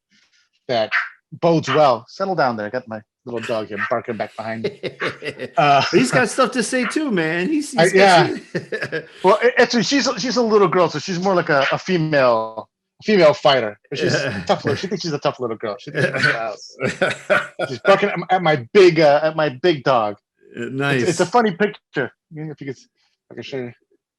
that bodes well. Settle down there. I got my little dog here barking back behind me. He's got stuff to say too, man. Yeah. Well, actually, she's a little girl, so she's more like a female fighter. She's tough. She thinks she's a tough little girl. She thinks she's barking at my big dog. Nice. It's a funny picture. If I can show you.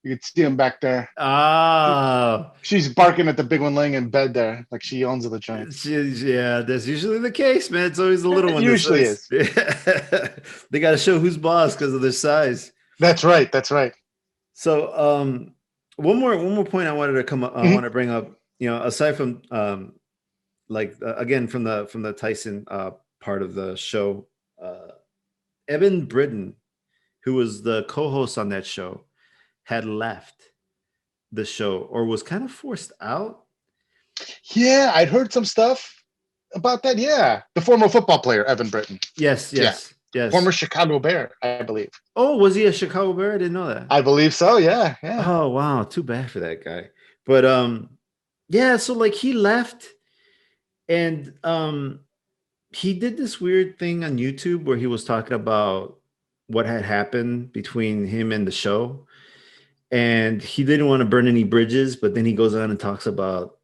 You can see him back there. Oh. She's barking at the big one laying in bed there, like she owns the joint. Yeah, that's usually the case, man. It's always the little one. It usually is. They got to show who's boss because of their size. That's right. So, one more point I wanted to come up, I Mhm. want to bring up, aside from again from the Tyson part of the show, uh Evan Britton, who was the co-host on that show, had left the show or was kind of forced out. Yeah, I'd heard some stuff about that. Yeah, the former football player Evan Britton. Yes, Yeah, yes, yes. former Chicago Bear, I believe. Oh, was he a Chicago Bear? I didn't know that. I believe so. Yeah, yeah. Oh, wow, too bad for that guy. But yeah, so like he left, and he did this weird thing on YouTube where he was talking about what had happened between him and the show, and he didn't want to burn any bridges, but then he goes on and talks about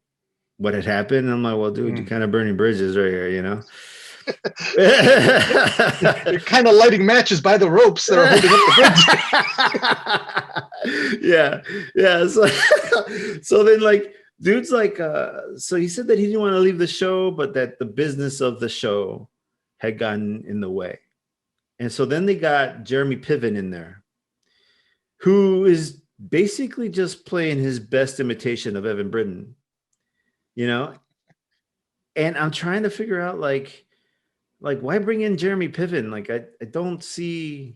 what had happened. And I'm like, well, dude, you're Mm. kind of burning bridges right here, You're kind of lighting matches by the ropes that are holding up the bridge. Yeah, yeah. So then like dude's like, so he said that he didn't want to leave the show, but that the business of the show had gotten in the way. And so then they got Jeremy Piven in there, who is basically just playing his best imitation of Evan Britton, you know? And I'm trying to figure out like why bring in Jeremy Piven? Like I don't see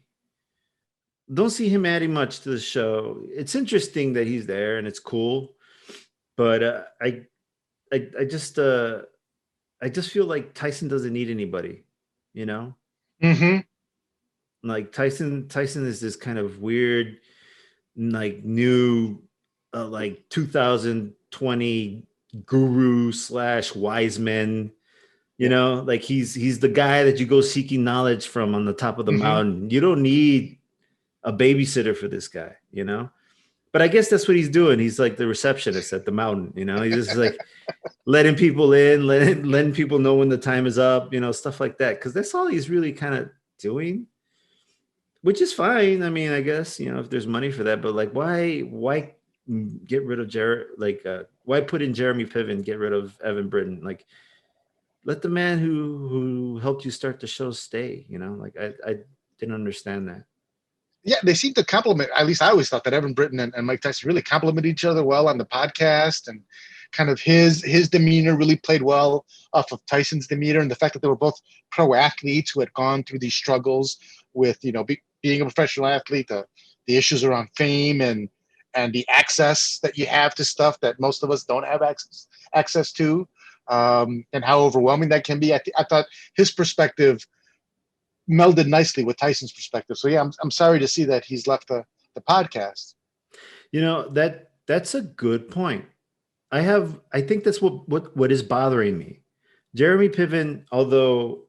him adding much to the show. It's interesting that he's there and it's cool, but I I just feel like Tyson doesn't need anybody, you know? Mm-hmm. Like Tyson is this kind of weird, like new, like 2020 guru slash wise man. Yeah. Like he's the guy that you go seeking knowledge from on the top of the Mm-hmm. mountain. You don't need a babysitter for this guy. But I guess that's what he's doing. He's like the receptionist at the mountain. He's just like letting people in, letting people know when the time is up, stuff like that. Because that's all he's really kind of doing, which is fine. I mean, I guess if there's money for that, but like, why get rid of Jared? Like, why put in Jeremy Piven, get rid of Evan Britton? Like, let the man who helped you start the show stay. Like I didn't understand that. Yeah, they seem to complement. At least I always thought that Evan Britton and Mike Tyson really complement each other well on the podcast, and kind of his demeanor really played well off of Tyson's demeanor, and the fact that they were both pro athletes who had gone through these struggles with being a professional athlete, the issues around fame and the access that you have to stuff that most of us don't have access to, and how overwhelming that can be. I thought his perspective melded nicely with Tyson's perspective. So yeah, I'm sorry to see that he's left the podcast. That's a good point. I think that's what is bothering me. Jeremy Piven, although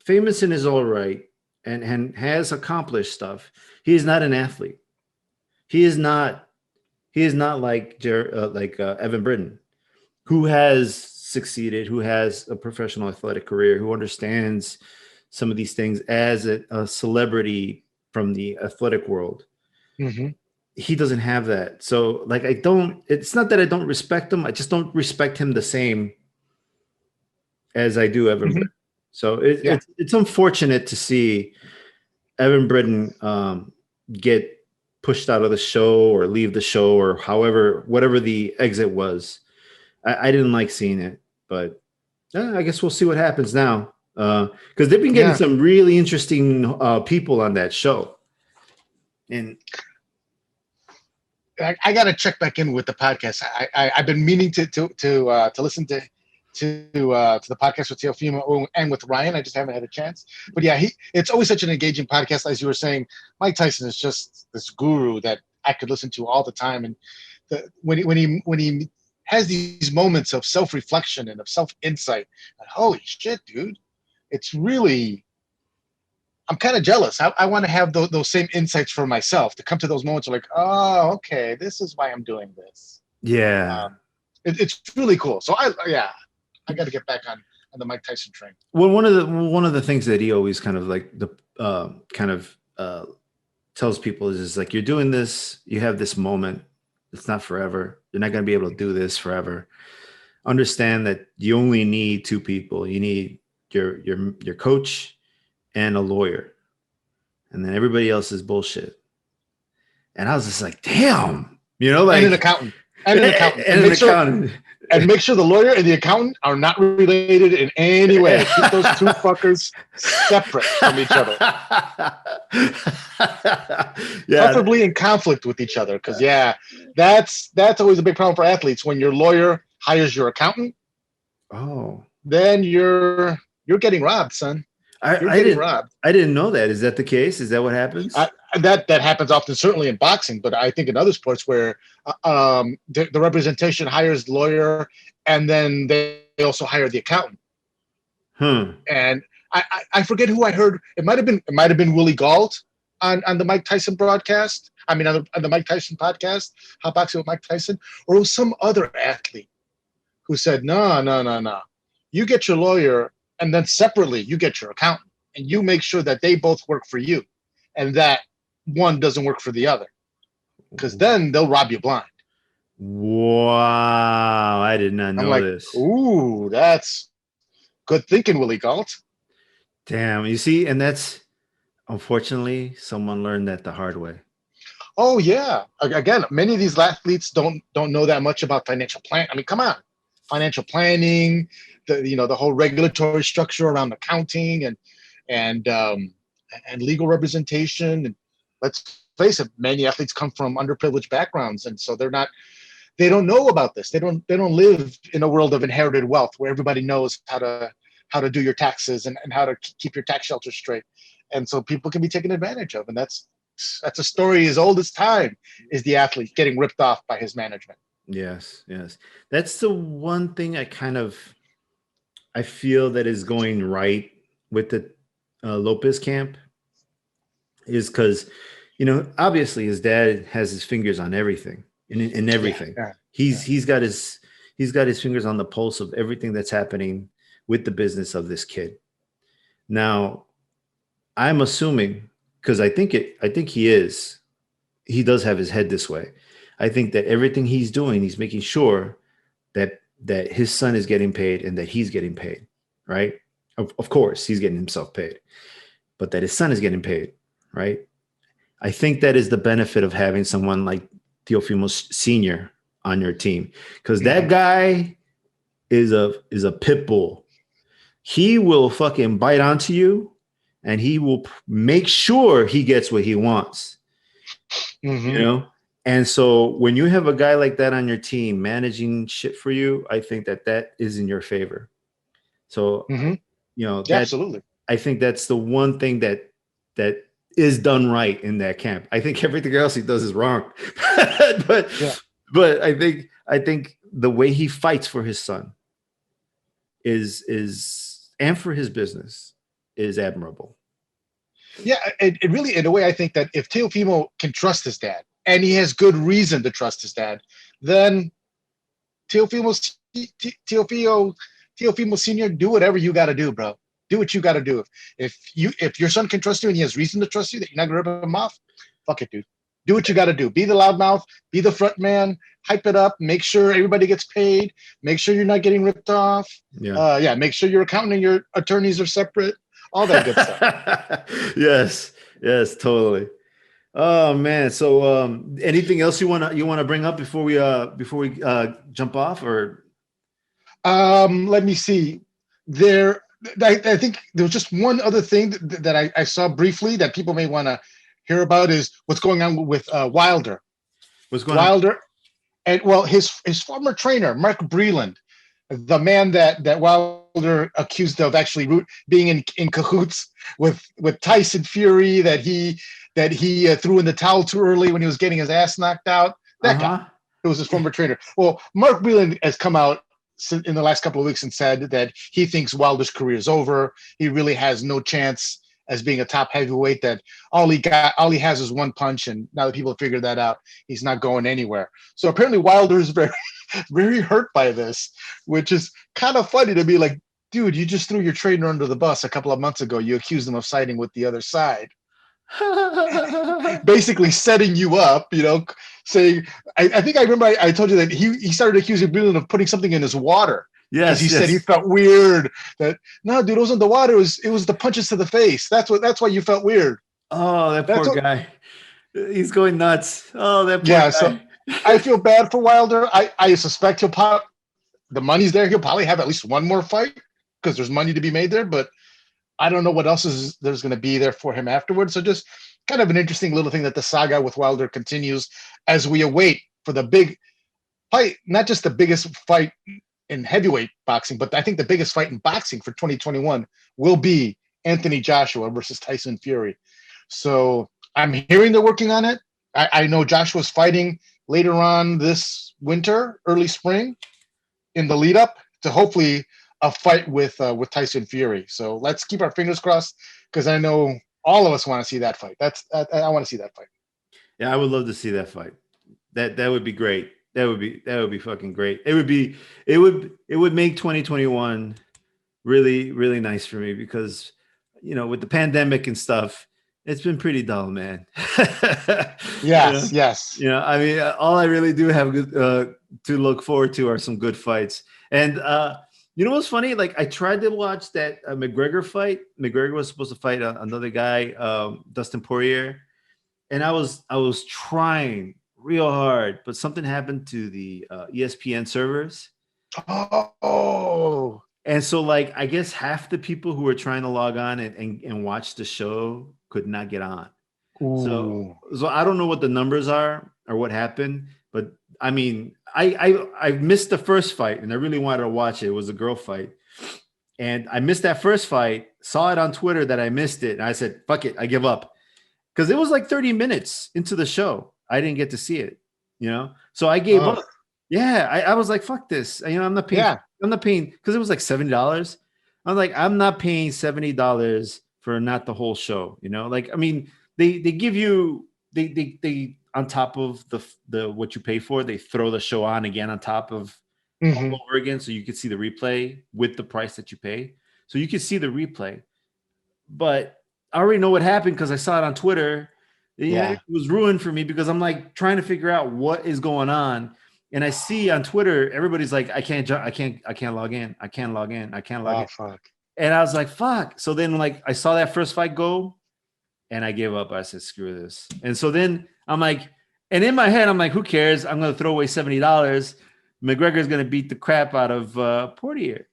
famous in his own right and has accomplished stuff, he is not an athlete. He is not like Evan Britton, who has succeeded, who has a professional athletic career, who understands some of these things as a celebrity from the athletic world. Mm-hmm. He doesn't have that. So like, it's not that I don't respect him. I just don't respect him the same as I do Evan Mm-hmm. Britton. So Yeah. it's unfortunate to see Evan Britton get pushed out of the show or leave the show or whatever the exit was. I didn't like seeing it, but I guess we'll see what happens now. Because they've been getting Yeah. some really interesting people on that show. And I got to check back in with the podcast. I've been meaning to listen to the podcast with Teofimo and with Ryan. I just haven't had a chance. But yeah, it's always such an engaging podcast. As you were saying, Mike Tyson is just this guru that I could listen to all the time. And when he has these moments of self-reflection and of self-insight, like, holy shit, dude, it's really. I'm kind of jealous. I want to have those same insights for myself, to come to those moments of like, oh, okay, this is why I'm doing this. yeah, It's really cool. So I got to get back on the Mike Tyson train. well, one of the things that he always kind of like tells people is like, you're doing this, you have this moment. It's not forever. You're not going to be able to do this forever. Understand that you only need two people. You need your coach and a lawyer, and then everybody else is bullshit. And I was just like, damn, You know, And like an accountant. And an accountant. and an accountant. And make sure the lawyer and the accountant are not related in any way. Keep those two fuckers separate from each other. Yeah. Preferably in conflict with each other. Because that's always a big problem for athletes. When your lawyer hires your accountant, Oh. then you're getting robbed, son. You're getting robbed. I didn't know that. Is that the case? Is that what happens? That happens often, certainly in boxing, but I think in other sports where the representation hires the lawyer and then they also hire the accountant. And I forget who I heard. It might have been Willie Gault on the Mike Tyson broadcast. I mean, on the Mike Tyson podcast, Hot Boxing with Mike Tyson, or it was some other athlete who said, no. You get your lawyer, and then separately you get your accountant, and you make sure that they both work for you, and that one doesn't work for the other, because then they'll rob you blind. Wow, I did not know this. Ooh, that's good thinking, Willie Gault. Damn, you see, and that's unfortunately someone learned that the hard way. Oh yeah, again, many of these athletes don't know that much about financial plan. I mean, come on, financial planning, the whole regulatory structure around accounting and legal representation. And let's face it, many athletes come from underprivileged backgrounds, and so they don't know about this. They don't live in a world of inherited wealth where everybody knows how to do your taxes and how to keep your tax shelter straight. And so people can be taken advantage of. And that's a story as old as time, is the athlete getting ripped off by his management. Yes. That's the one thing I feel that is going right with the Lopez camp, is because, obviously his dad has his fingers on everything, in everything. Yeah. He's got his fingers on the pulse of everything that's happening with the business of this kid. Now, I'm assuming, because I think he does have his head this way. I think that everything he's doing, he's making sure that his son is getting paid and that he's getting paid, right? Of course, he's getting himself paid, but that his son is getting paid, right? I think that is the benefit of having someone like Teofimo Sr. on your team, because that guy is a pit bull. He will fucking bite onto you, and he will make sure he gets what he wants. And so when you have a guy like that on your team managing shit for you, I think that is in your favor. So, absolutely. I think that's the one thing that is done right in that camp. I think everything else he does is wrong. but I think the way he fights for his son is and for his business is admirable. Yeah, it really, in a way, I think that if Teofimo can trust his dad, and he has good reason to trust his dad, then Teofimo Sr., do whatever you got to do, bro. Do what you got to do. If your son can trust you and he has reason to trust you that you're not going to rip him off, fuck it, dude. Do what you got to do. Be the loudmouth. Be the front man. Hype it up. Make sure everybody gets paid. Make sure you're not getting ripped off. Make sure your accountant and your attorneys are separate. All that good stuff. Yes, totally. Oh man. So anything else you wanna bring up before we jump off? Or let me see. I think there was just one other thing that I saw briefly that people may want to hear about, is what's going on with Wilder. What's going Wilder on? And well, his former trainer, Mark Breland, the man that Wilder accused of actually being in cahoots with Tyson Fury, that he threw in the towel too early when he was getting his ass knocked out. That guy. It was his former trainer. Well, Mark Breland has come out in the last couple of weeks and said that he thinks Wilder's career is over. He really has no chance as being a top heavyweight, that all he has is one punch, and now that people have figured that out, he's not going anywhere. So apparently Wilder is very, very hurt by this, which is kind of funny to be like, dude, you just threw your trainer under the bus a couple of months ago. You accused him of siding with the other side. Basically setting you up, saying, I think I remember I told you that he started accusing Breland of putting something in his water. Yes, he said he felt weird. That no, dude, it wasn't the water. It was the punches to the face. That's why you felt weird. Oh, that poor guy. He's going nuts. Oh, that poor guy. I feel bad for Wilder. I suspect the money's there. He'll probably have at least one more fight because there's money to be made there. But I don't know what else there's going to be there for him afterwards. So just kind of an interesting little thing that the saga with Wilder continues as we await for the big fight, not just the biggest fight in heavyweight boxing, but I think the biggest fight in boxing for 2021 will be Anthony Joshua versus Tyson Fury. So I'm hearing they're working on it. I know Joshua's fighting later on this winter, early spring, in the lead up to hopefully a fight with Tyson Fury. So let's keep our fingers crossed because I know all of us want to see that fight. I want to see that fight. Yeah, I would love to see that fight. That would be great. That would be fucking great. It would make 2021 really, really nice for me because, with the pandemic and stuff, it's been pretty dull, man. Yes, yes. I mean, all I really do have to look forward to are some good fights. And what's funny? Like I tried to watch that McGregor fight. McGregor was supposed to fight another guy, Dustin Poirier, and I was trying real hard, but something happened to the ESPN servers. Oh. And so, like, I guess half the people who were trying to log on and watch the show could not get on. Ooh. So I don't know what the numbers are or what happened, but I mean, I missed the first fight and I really wanted to watch it. It was a girl fight. And I missed that first fight, saw it on Twitter that I missed it. And I said, fuck it, I give up. Because it was like 30 minutes into the show. I didn't get to see it, So I gave up. Yeah, I was like, fuck this. I'm not paying. Yeah. I'm not paying because it was like $70. I'm like, I'm not paying $70 for not the whole show. Like, I mean, they give you they on top of the what you pay for, they throw the show on again on top of all over again, so you could see the replay with the price that you pay. So you could see the replay, but I already know what happened because I saw it on Twitter. Yeah, it was ruined for me because I'm like trying to figure out what is going on. And I see on Twitter, everybody's like, I can't log in. I can't log in. Fuck. And I was like, fuck. So then like, I saw that first fight go and I gave up. I said, screw this. And so then I'm like, and in my head, I'm like, who cares? I'm going to throw away $70. McGregor's going to beat the crap out of Poirier.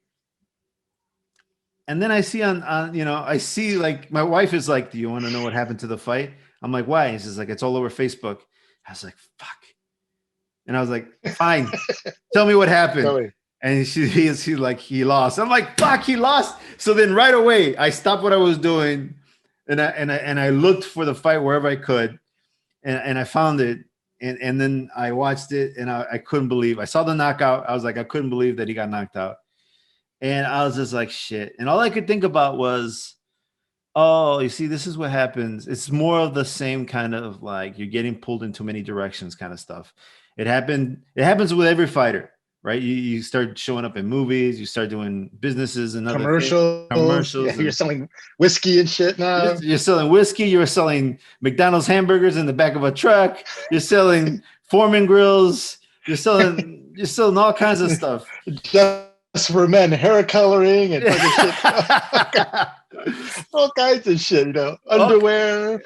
And then I see I see like, my wife is like, do you want to know what happened to the fight? I'm like, why? He says like, it's all over Facebook. I was like, fuck. And I was like, fine, tell me what happened. And he's like, he lost. I'm like, fuck, he lost. So then right away, I stopped what I was doing and I looked for the fight wherever I could. And I found it. And then I watched it and I couldn't believe. I saw the knockout. I was like, I couldn't believe that he got knocked out. And I was just like, shit. And all I could think about was, oh, you see, this is what happens. It's more of the same kind of like you're getting pulled in too many directions kind of stuff. It happens with every fighter, right? You start showing up in movies, you start doing businesses and other commercials. Yeah, you're selling whiskey and shit now. You're selling whiskey, you're selling McDonald's hamburgers in the back of a truck, you're selling Foreman grills, you're selling all kinds of stuff. Just for men, hair coloring and shit. All kinds of shit, underwear.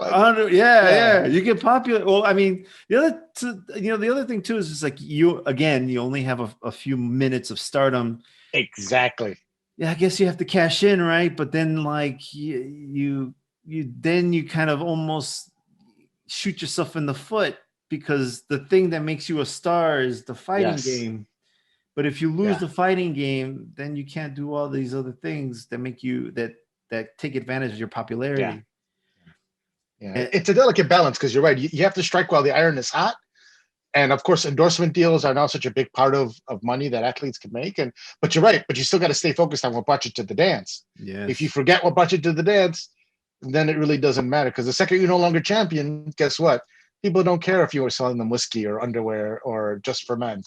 Yeah. You get popular. Well, I mean, the other thing too is just like you only have a few minutes of stardom. Exactly. Yeah, I guess you have to cash in, right? But then like you kind of almost shoot yourself in the foot because the thing that makes you a star is the fighting game. But if you lose the fighting game, then you can't do all these other things that make you that take advantage of your popularity. Yeah. It's a delicate balance because you're right. You have to strike while the iron is hot. And of course, endorsement deals are now such a big part of money that athletes can make. But you're right. But you still got to stay focused on what brought you to the dance. Yes. If you forget what brought you to the dance, then it really doesn't matter. Because the second you're no longer champion, guess what? People don't care if you were selling them whiskey or underwear or just for men.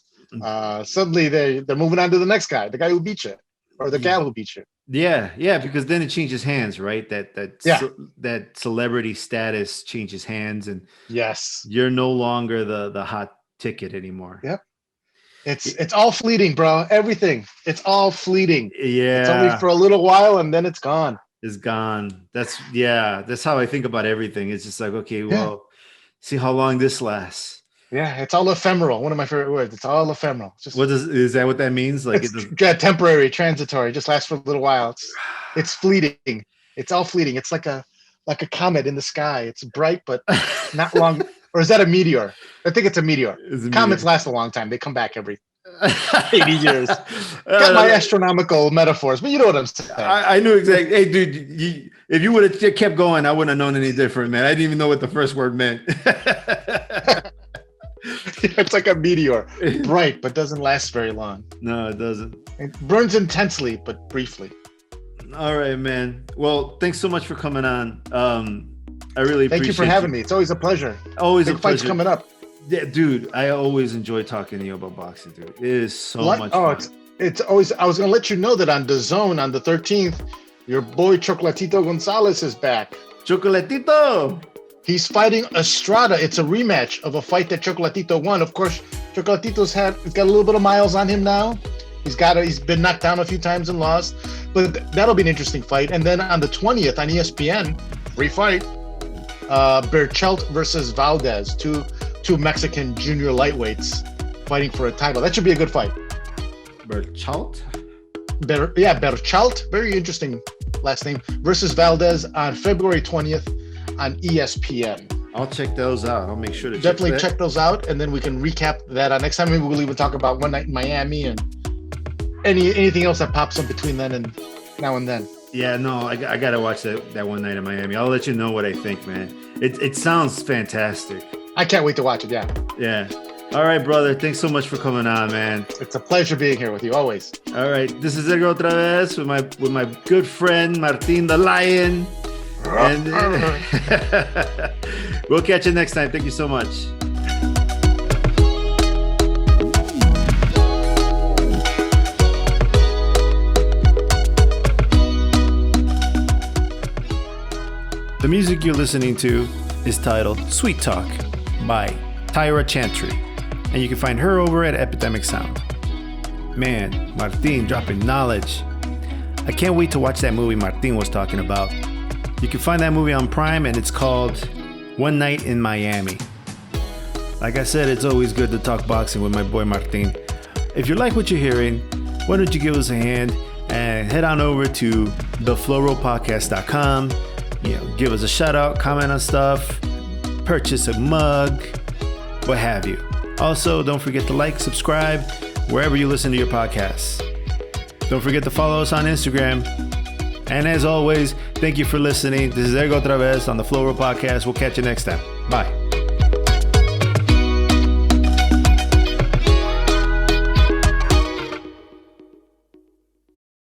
Suddenly they're moving on to the next guy, the guy who beat you or the gal who beat you. Yeah, because then it changes hands, right? That celebrity status changes hands, and you're no longer the hot ticket anymore. Yep. It's all fleeting, bro. Everything. It's all fleeting. Yeah. It's only for a little while and then it's gone. It's gone. That's how I think about everything. It's just like, okay, well, see how long this lasts. Yeah, it's all ephemeral. One of my favorite words. It's all ephemeral. Just Is that what that means? Like temporary, transitory. Just lasts for a little while. It's fleeting. It's all fleeting. It's like a comet in the sky. It's bright, but not long. Or is that a meteor? I think it's a meteor. Comets last a long time. They come back every 80 years. Got my astronomical metaphors, but you know what I'm saying. I knew exactly. Hey, dude, if you would have kept going, I wouldn't have known any different, man. I didn't even know what the first word meant. It's like a meteor, bright, but doesn't last very long. No, it doesn't. It burns intensely, but briefly. All right, man. Well, thanks so much for coming on. I really appreciate it. Thank you for having me. It's always a pleasure. Always Big a pleasure. Fights coming up. Yeah, dude, I always enjoy talking to you about boxing, dude. It is so much fun. It's always. I was going to let you know that on DAZN on the 13th, your boy Chocolatito Gonzalez is back. Chocolatito! He's fighting Estrada. It's a rematch of a fight that Chocolatito won. Of course, Chocolatito's got a little bit of miles on him now. He's been knocked down a few times and lost, but that'll be an interesting fight. And then on the 20th on ESPN, free fight, Berchelt versus Valdez, two Mexican junior lightweights fighting for a title. That should be a good fight. Berchelt? Berchelt. Very interesting last name. Versus Valdez on February 20th on ESPN. I'll check those out. I'll make sure to definitely check those out, and then we can recap that. Next time, maybe we'll even talk about One Night in Miami and anything else that pops up between then and now and then. Yeah, no, I got to watch that One Night in Miami. I'll let you know what I think, man. It sounds fantastic. I can't wait to watch it, Yeah. All right, brother. Thanks so much for coming on, man. It's a pleasure being here with you, always. All right. This is Edgar otra vez with my good friend, Martin the Lion. And we'll catch you next time. Thank you so much. The music you're listening to is titled Sweet Talk by Tyra Chantry, and you can find her over at Epidemic Sound. Man, Martin dropping knowledge. I can't wait to watch that movie Martin was talking about. You can find that movie on Prime, and it's called One Night in Miami. Like I said, it's always good to talk boxing with my boy Martin. If you like what you're hearing, why don't you give us a hand and head on over to theflowropodcast.com. Give us a shout out, comment on stuff, purchase a mug, what have you. Also, don't forget to like, subscribe, wherever you listen to your podcasts. Don't forget to follow us on Instagram. And as always, thank you for listening. This is Ergo Otra Vez on the Flow Road Podcast. We'll catch you next time. Bye.